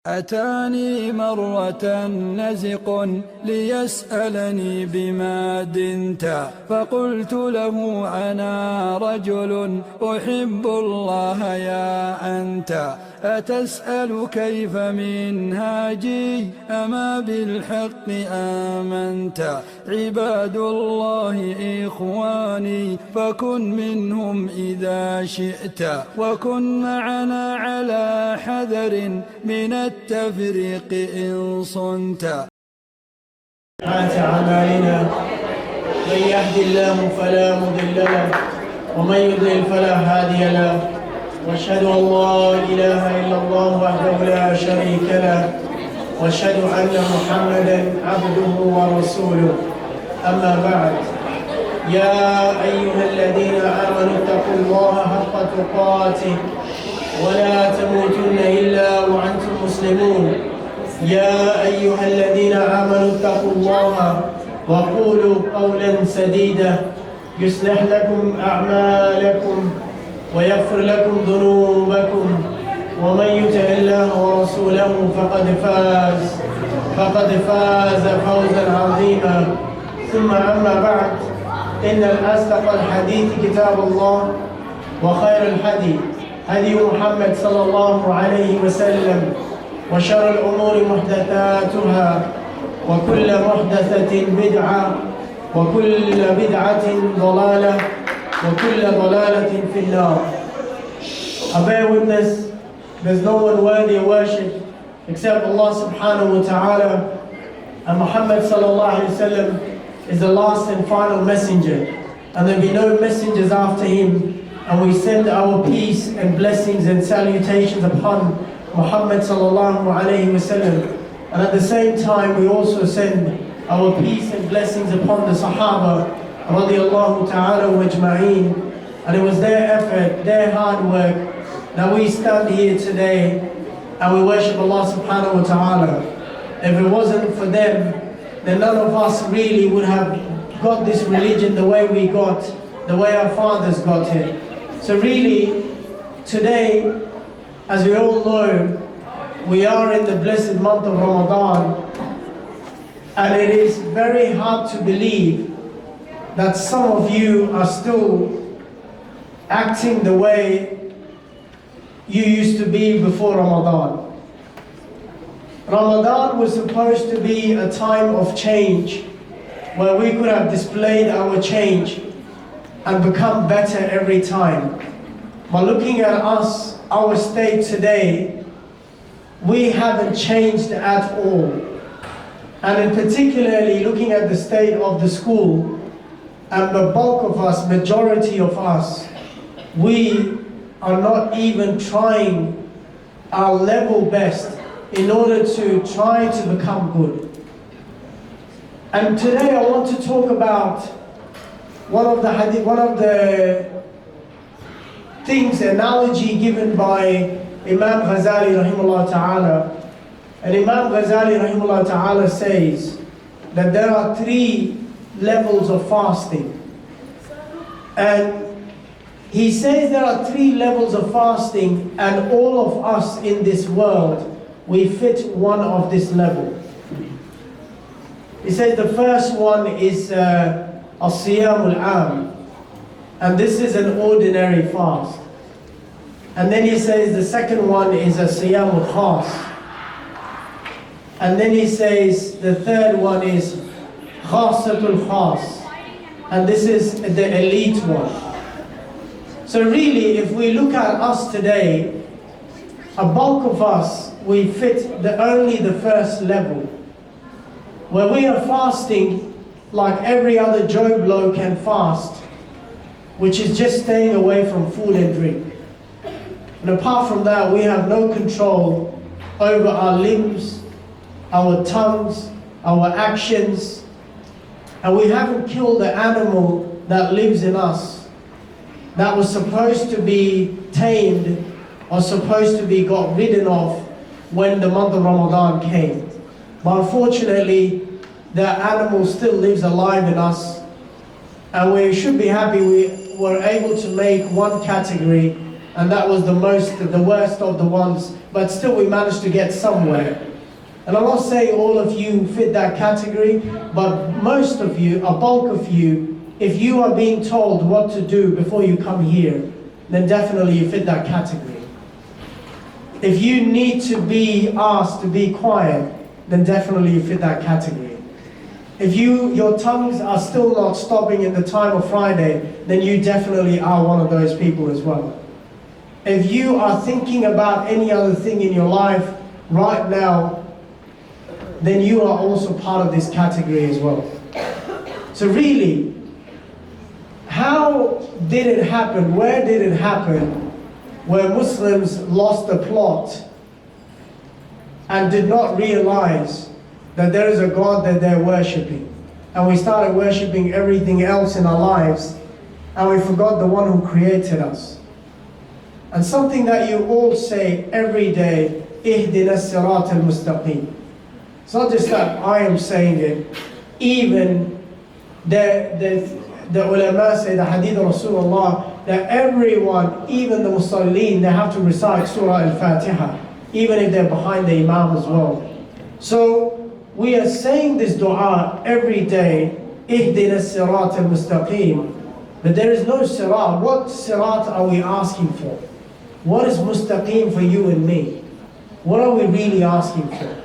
أتاني مرة نزق ليسألني بما دنت، فقلت له أنا رجل أحب الله يا أنت، أتسأل كيف منهاجي أما بالحق آمنت، عباد الله إخواني فكن منهم إذا شئت، وكن معنا على حذر من التفريق إن صنت. أعمالنا من يهد الله فلا مضل له ومن يضلل فلا هادي له، واشهد ان لا اله الا الله وحده لا شريك له، واشهد ان محمدا عبده ورسوله. اما بعد، يا ايها الذين امنوا اتقوا الله حق تقاته ولا تموتن الا وانتم مسلمون. يا أيها الذين آمنوا اتقوا الله وقولوا قولا سديدا يصلح لكم أعمالكم ويغفر لكم ذنوبكم، ومن يطع الله ورسوله فقد فاز فوزا عظيما. ثم أما بعد، إن الأصدق الحديث كتاب الله، وخير الهدي هدي محمد صلى الله عليه وسلم، وشر الأمور محدثاتها، وكل محدثة بدعة، وكل بدعة ضلالة، وكل ضلالة في النار. I bear witness there's no one worthy of worship except Allah subhanahu wa ta'ala, and Muhammad sallallahu alayhi wa sallam is the last and final messenger, and there will be no messengers after him. And we send our peace and blessings and salutations upon Muhammad sallallahu alayhi wa sallam. And at the same time, we also send our peace and blessings upon the Sahaba radiyallahu ta'ala wa ajma'een. And it was their effort, their hard work, that we stand here today and we worship Allah subhanahu wa ta'ala. If it wasn't for them, then none of us really would have got this religion the way we got, the way our fathers got it. So really, today, as we all know, we are in the blessed month of Ramadan, and it is very hard to believe that some of you are still acting the way you used to be before Ramadan. Ramadan was supposed to be a time of change, where we could have displayed our change and become better every time. But looking at us, our state today, we haven't changed at all. And in particularly looking at the state of the school, and the bulk of us, majority of us, we are not even trying our level best in order to try to become good. And today I want to talk about one of the things, analogy given by Imam Ghazali rahimahullah ta'ala. And Imam Ghazali rahimahullah ta'ala says that there are 3 levels of fasting. And he says there are 3 levels of fasting, and all of us in this world, we fit one of this level. He says the first one is As-Siyam al-Am, and this is an ordinary fast. And then he says the second one is a Siyam al-Khas. And then he says the third one is Khasatul Khas, and this is the elite one. So really, if we look at us today, a bulk of us, we fit only the first level, where we are fasting like every other Joe Blow can fast, which is just staying away from food and drink. And apart from that, we have no control over our limbs, our tongues, our actions, and we haven't killed the animal that lives in us, that was supposed to be tamed or supposed to be got rid of when the month of Ramadan came. But unfortunately, the animal still lives alive in us, and we should be happy we were able to make one category and that was the worst of the ones, but still we managed to get somewhere. And I'm not saying all of you fit that category, but most of you, a bulk of you, if you are being told what to do before you come here, then definitely you fit that category. If you need to be asked to be quiet, then definitely you fit that category. If your tongues are still not stopping in the time of Friday, then you definitely are one of those people as well. If you are thinking about any other thing in your life right now, then you are also part of this category as well. So really, how did it happen? Where did it happen where Muslims lost the plot and did not realize that there is a God that they're worshipping? And we started worshipping everything else in our lives, and we forgot the one who created us. And something that you all say every day, اهدنا الصراط المستقيم. It's not just that I am saying it. Even the ulama say, the hadith of Rasulullah, that everyone, even the musallin, they have to recite Surah Al-Fatiha, even if they're behind the Imam as well. So we are saying this dua every day, اهدنا الصراط المستقيم. But there is no sirat. What sirat are we asking for? What is mustaqim for you and me? What are we really asking for?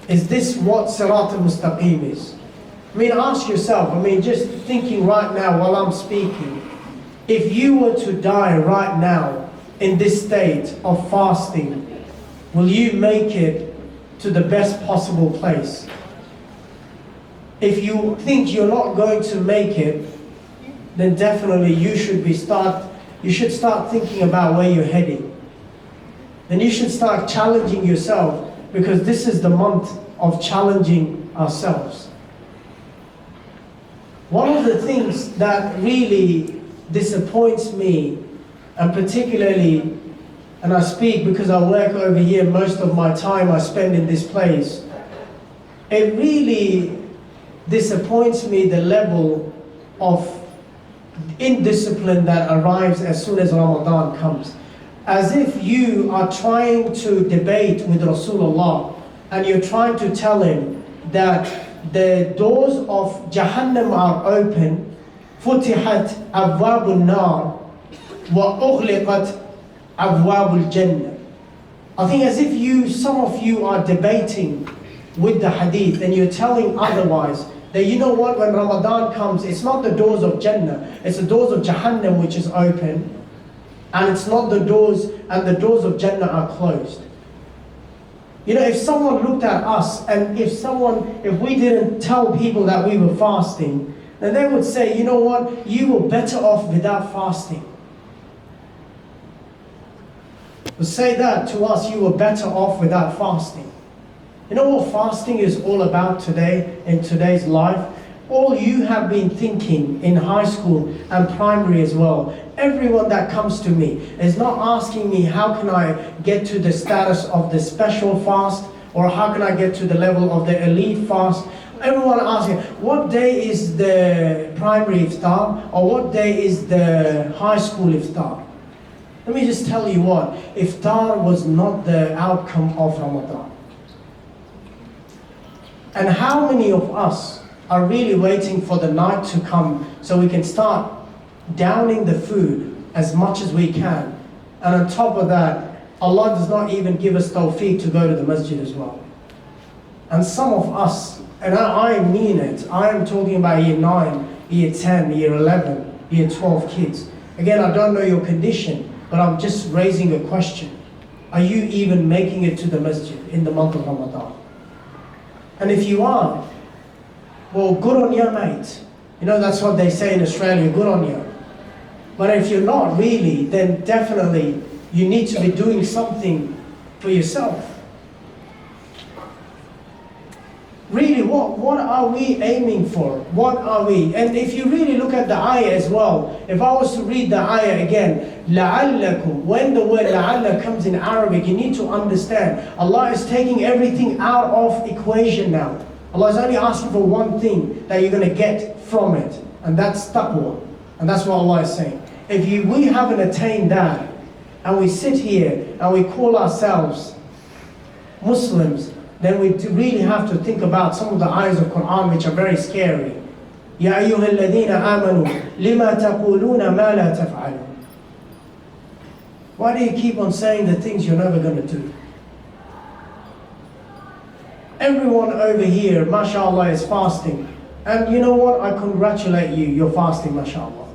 Is this what sirat al-mustaqim is? I mean, ask yourself, just thinking right now while I'm speaking, if you were to die right now in this state of fasting, will you make it to the best possible place? If you think you're not going to make it, then definitely you should start thinking about where you're heading. Then you should start challenging yourself, because this is the month of challenging ourselves. One of the things that really disappoints me, and particularly, and I speak because I work over here, most of my time I spend in this place, it really disappoints me the level of indiscipline that arrives as soon as Ramadan comes. As if you are trying to debate with Rasulullah and you're trying to tell him that the doors of Jahannam are open, فُتِحَتْ أَبْوَابُ النَّارِ وَأُغْلِقَتْ أَبْوَابُ الْجَنَّةِ. I think as if some of you are debating with the hadith and you're telling otherwise, that you know what, when Ramadan comes, it's not the doors of Jannah, it's the doors of Jahannam which is open, and it's not the doors, and the doors of Jannah are closed. You know, if someone looked at us, and if we didn't tell people that we were fasting, then they would say, you know what, you were better off without fasting. But say that to us, you were better off without fasting. You know what fasting is all about today, in today's life? All you have been thinking in high school and primary as well, everyone that comes to me is not asking me how can I get to the status of the special fast, or how can I get to the level of the elite fast. Everyone asking, what day is the primary iftar, or what day is the high school iftar? Let me just tell you what, iftar was not the outcome of Ramadan. And how many of us are really waiting for the night to come so we can start downing the food as much as we can? And on top of that, Allah does not even give us tawfiq to go to the masjid as well. And some of us, and I mean it, I am talking about year 9, year 10, year 11, year 12 kids. Again, I don't know your condition, but I'm just raising a question. Are you even making it to the masjid in the month of Ramadan? And if you are, well, good on you, mate. You know, that's what they say in Australia, good on you. But if you're not really, then definitely you need to be doing something for yourself. Really, what are we aiming for? What are we? And if you really look at the ayah as well, if I was to read the ayah again, لَعَلَّكُمْ, when the word لَعَلَّ comes in Arabic, you need to understand, Allah is taking everything out of equation now. Allah is only asking for one thing that you're going to get from it, and that's taqwa. And that's what Allah is saying. we haven't attained that, and we sit here and we call ourselves Muslims, then we really have to think about some of the ayahs of Quran which are very scary. Ya ayyuhal ladhina amanu lima taquluna ma la taf'alun. Why do you keep on saying the things you're never going to do? Everyone over here, mashallah, is fasting. And you know what? I congratulate you, you're fasting, mashallah.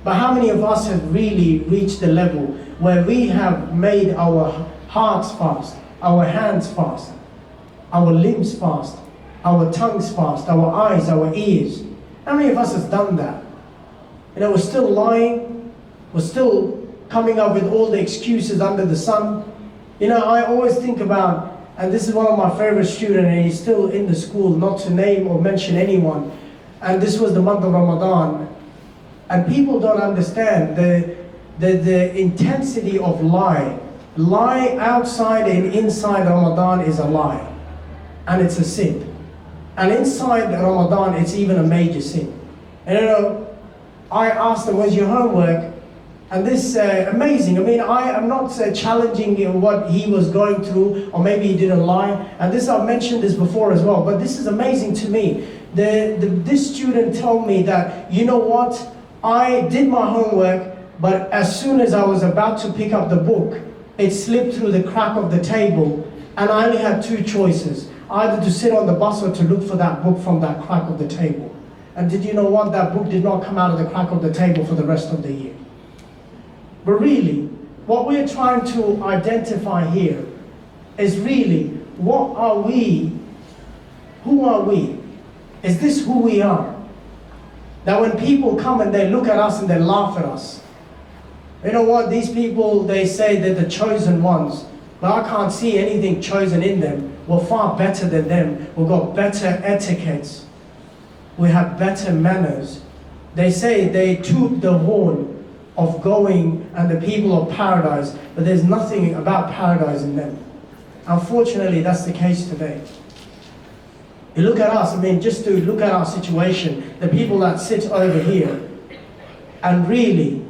But how many of us have really reached the level where we have made our hearts fast, our hands fast, our limbs fast, our tongues fast, our eyes, our ears? How many of us has done that? You know, we're still lying, we're still coming up with all the excuses under the sun. You know, I always think about, and this is one of my favorite students, and he's still in the school, not to name or mention anyone, and this was the month of Ramadan, and people don't understand the intensity of lie. Lie outside and inside Ramadan is a lie, and it's a sin. And inside Ramadan, it's even a major sin. And you know, I asked him, where's your homework? And this amazing. I mean, I am not challenging what he was going through, or maybe he didn't lie. And this, I've mentioned this before as well, but this is amazing to me. This student told me that, you know what? I did my homework, but as soon as I was about to pick up the book, it slipped through the crack of the table, and I only had two choices. Either to sit on the bus or to look for that book from that crack of the table. And did you know what? That book did not come out of the crack of the table for the rest of the year. But really, what we're trying to identify here is really, what are we? Who are we? Is this who we are? That when people come and they look at us and they laugh at us, you know what? These people, they say they're the chosen ones, but I can't see anything chosen in them. We're far better than them. We've got better etiquettes. We have better manners. They say they toot the horn of going and the people of paradise, but there's nothing about paradise in them. Unfortunately, that's the case today. You look at us, I mean, just to look at our situation, the people that sit over here, and really,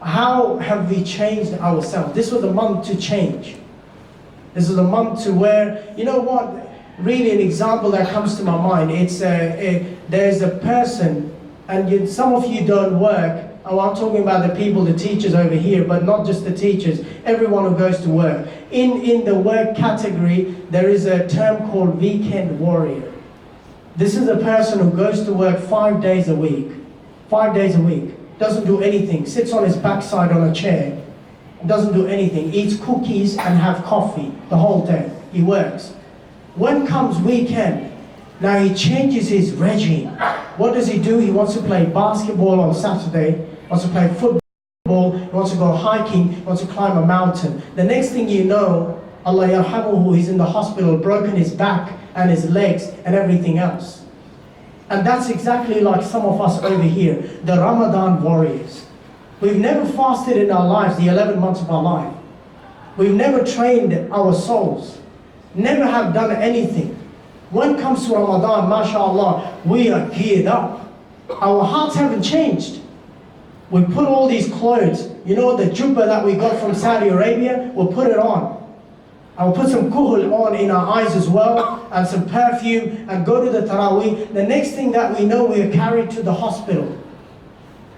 how have we changed ourselves? This was a month to change. This is a month to where, you know what, really an example that comes to my mind, it's there's a person, and some of you don't work. Oh, I'm talking about the people, the teachers over here, but not just the teachers, everyone who goes to work. In the work category, there is a term called weekend warrior. This is a person who goes to work 5 days a week. 5 days a week. Doesn't do anything. Sits on his backside on a chair. Doesn't do anything. Eats cookies and have coffee the whole day. He works. When comes weekend, now he changes his regime. What does he do? He wants to play basketball on Saturday. Wants to play football. He wants to go hiking. He wants to climb a mountain. The next thing you know, Allah yarhamuhu, he's in the hospital, broken his back and his legs and everything else. And that's exactly like some of us over here, the Ramadan warriors. We've never fasted in our lives, the 11 months of our life. We've never trained our souls. Never have done anything. When it comes to Ramadan, mashallah, we are geared up. Our hearts haven't changed. We put all these clothes, you know, the jubbah that we got from Saudi Arabia, we'll put it on. And we'll put some kuhul on in our eyes as well, and some perfume, and go to the Taraweeh. The next thing that we know, we are carried to the hospital.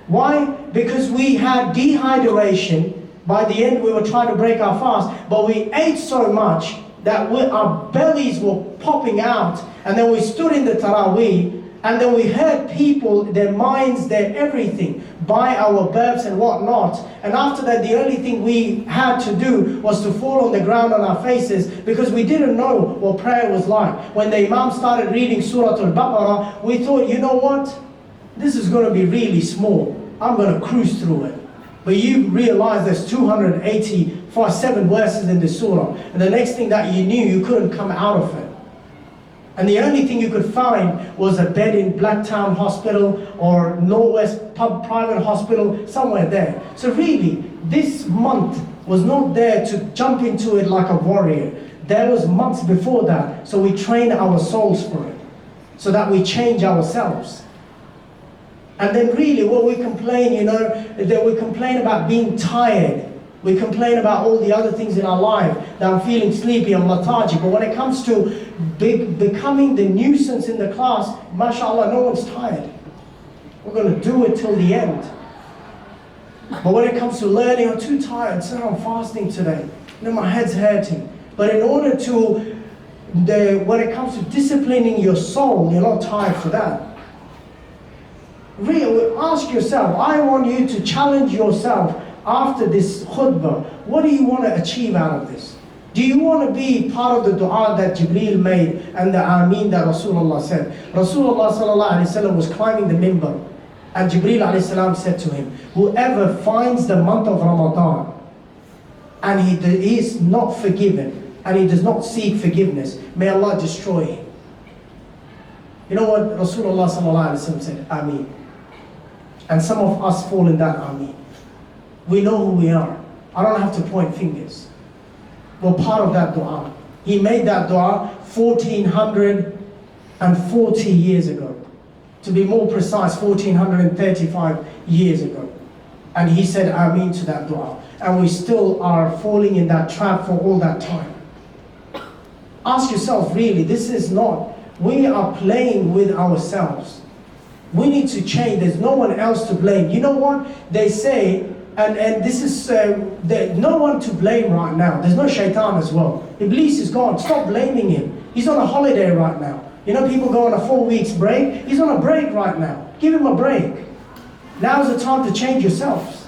Why? Because we had dehydration. By the end, we were trying to break our fast, but we ate so much that our bellies were popping out, and then we stood in the Taraweeh, and then we heard people, their minds, their everything, by our burps and whatnot. And after that, the only thing we had to do was to fall on the ground on our faces, because we didn't know what prayer was like. When the Imam started reading Surah Al-Baqarah, we thought, you know what? This is going to be really small. I'm going to cruise through it. But you realize there's 287 verses in the surah. And the next thing that you knew, you couldn't come out of it. And the only thing you could find was a bed in Blacktown Hospital or Northwest Private Hospital, somewhere there. So really, this month was not there to jump into it like a warrior. There was months before that, so we train our souls for it, so that we change ourselves. And then really what we complain, that we complain about being tired. We complain about all the other things in our life, that I'm feeling sleepy, I'm lethargic. But when it comes to becoming the nuisance in the class, mashallah, no one's tired. We're going to do it till the end. But when it comes to learning, I'm too tired, so I'm fasting today. My head's hurting. But in order to, when it comes to disciplining your soul, you're not tired for that. Really, ask yourself, I want you to challenge yourself after this khutbah. What do you want to achieve out of this? Do you want to be part of the dua that Jibreel made and the Ameen that Rasulullah said? Rasulullah sallallahu alaihi wasallam was climbing the minbar, and Jibreel alayhi salam said to him, whoever finds the month of Ramadan and he is not forgiven and he does not seek forgiveness, may Allah destroy him. You know what Rasulullah sallallahu alaihi wasallam said? Ameen. And some of us fall in that Ameen. We know who we are. I don't have to point fingers. We're part of that dua. He made that dua 1440 years ago. To be more precise, 1435 years ago. And he said Ameen to that dua. And we still are falling in that trap for all that time. Ask yourself, really, this is not, we are playing with ourselves. We need to change. There's no one else to blame. You know what? They say, and this is, no one to blame right now. There's no shaitan as well. Iblis is gone. Stop blaming him. He's on a holiday right now. You know, people go on a 4 weeks break. He's on a break right now. Give him a break. Now's the time to change yourselves.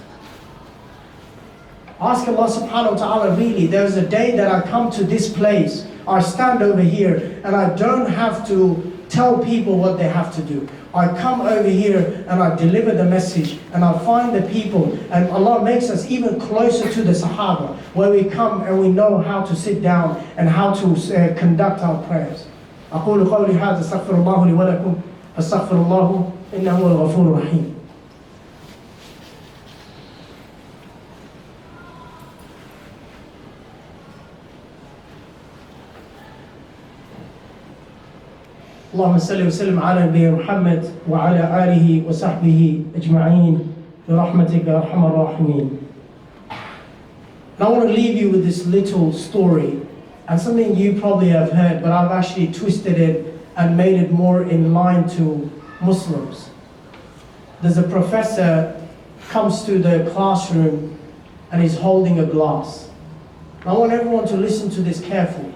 Ask Allah subhanahu wa ta'ala, really, there's a day that I come to this place, I stand over here, and I don't have to tell people what they have to do. I come over here and I deliver the message and I find the people, and Allah makes us even closer to the Sahaba, where we come and we know how to sit down and how to conduct our prayers. أقول قولي هذا استغفر الله لي ولكم فاستغفر الله إنه هو الغفور الرحيم. اللهم صل وسلم على نبينا محمد وعلى آله وصحبه أجمعين برحمتك يا أرحم الراحمين. And I want to leave you with this little story, and something you probably have heard, but I've actually twisted it and made it more in line to Muslims. There's a professor comes to the classroom and he's holding a glass. I want everyone to listen to this carefully,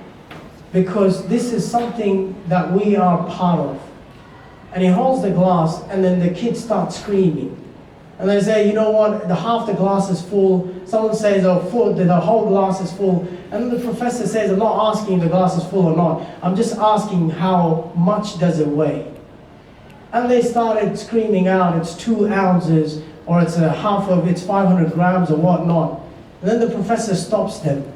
because this is something that we are part of. And he holds the glass, and then the kids start screaming. And they say, you know what, half the glass is full. Someone says, oh, the whole glass is full. And then the professor says, I'm not asking if the glass is full or not. I'm just asking how much does it weigh. And they started screaming out, it's 2 ounces, or it's it's 500 grams or whatnot. And then the professor stops them.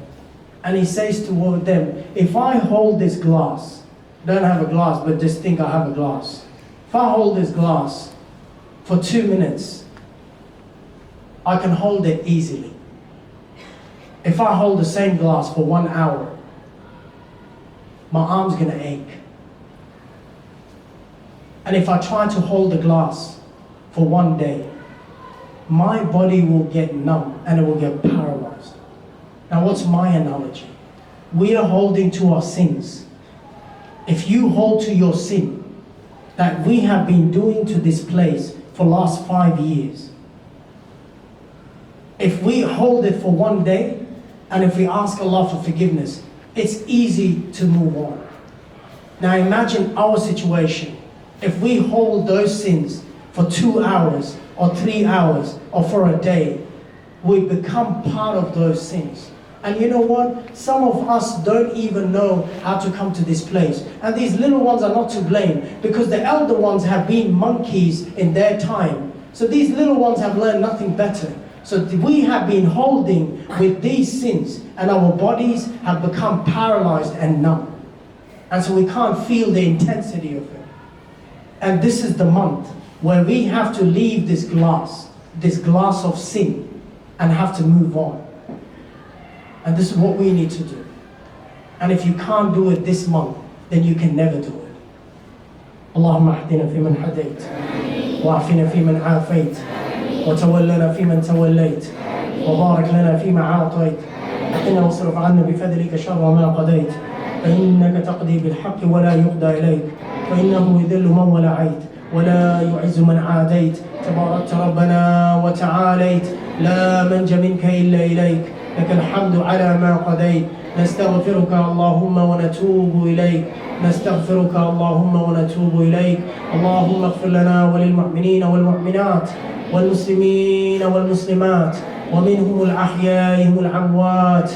And he says to them, if I hold this glass, don't have a glass, but just think I have a glass. If I hold this glass for 2 minutes, I can hold it easily. If I hold the same glass for 1 hour, my arm's gonna ache. And if I try to hold the glass for 1 day, my body will get numb and it will get paralyzed. Now what's my analogy? We are holding to our sins. If you hold to your sin that we have been doing to this place for the last 5 years, if we hold it for 1 day, and if we ask Allah for forgiveness, it's easy to move on. Now imagine our situation. If we hold those sins for 2 hours, or 3 hours, or for a day, we become part of those sins. And you know what? Some of us don't even know how to come to this place. And these little ones are not to blame, because the elder ones have been monkeys in their time. So these little ones have learned nothing better. So we have been holding with these sins, and our bodies have become paralyzed and numb. And so we can't feel the intensity of it. And this is the month where we have to leave this glass of sin, and have to move on. And this is what we need to do. And if you can't do it this month, then you can never do it. اللهم اهدنا فيمن هديت، وعافنا فيمن عافيت، وتولنا فيمن توليت، وبارك لنا فيما أعطيت، وقنا واصرف عنا بفضلك شر ما قضيت، فإنك تقضي بالحق ولا يقضى إليك، فإنه يذل من ولعيت ولا يعز من عاديت، تباركت ربنا وتعاليت، لا منج منك إلا إليك، لك الحمد على ما قضيت. نستغفرك اللهم ونتوب إليك، نستغفرك اللهم ونتوب إليك. اللهم اغفر لنا وللمؤمنين والمؤمنات والمسلمين والمسلمات، ومنهم الأحياء والأموات.